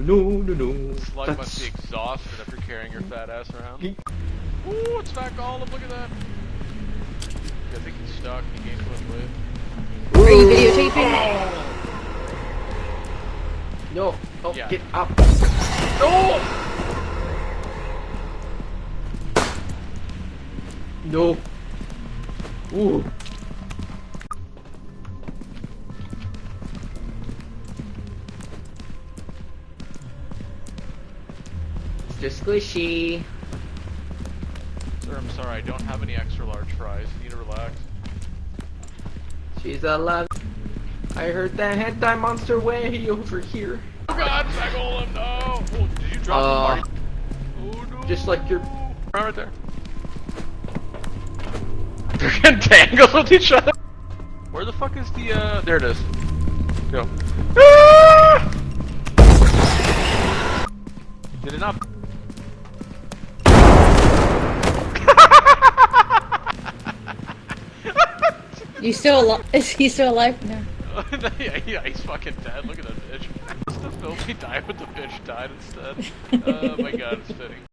no. Slug must be exhausted after carrying your fat ass around. Ooh, it's Fat Golem, look at that. Yeah, I think he's stuck, he gained foot weight. Are you videotaping? No. Oh, Yeah. get up. No! No. Ooh. Just squishy. Sir, I'm sorry, I don't have any extra large fries. You need to relax. She's alive. I heard that hentai monster way over here. Oh god, Fat Golem, no! Oh, did you drop the party? Oh no! Just like your... Right there. They're getting tangled with each other. Where the fuck is the, there it is. Go. Ah! Did it not? You still alive? Is he still alive? No. Yeah, he's fucking dead. Look at that bitch. The filthy died, but the bitch died instead. Oh my god, it's fitting.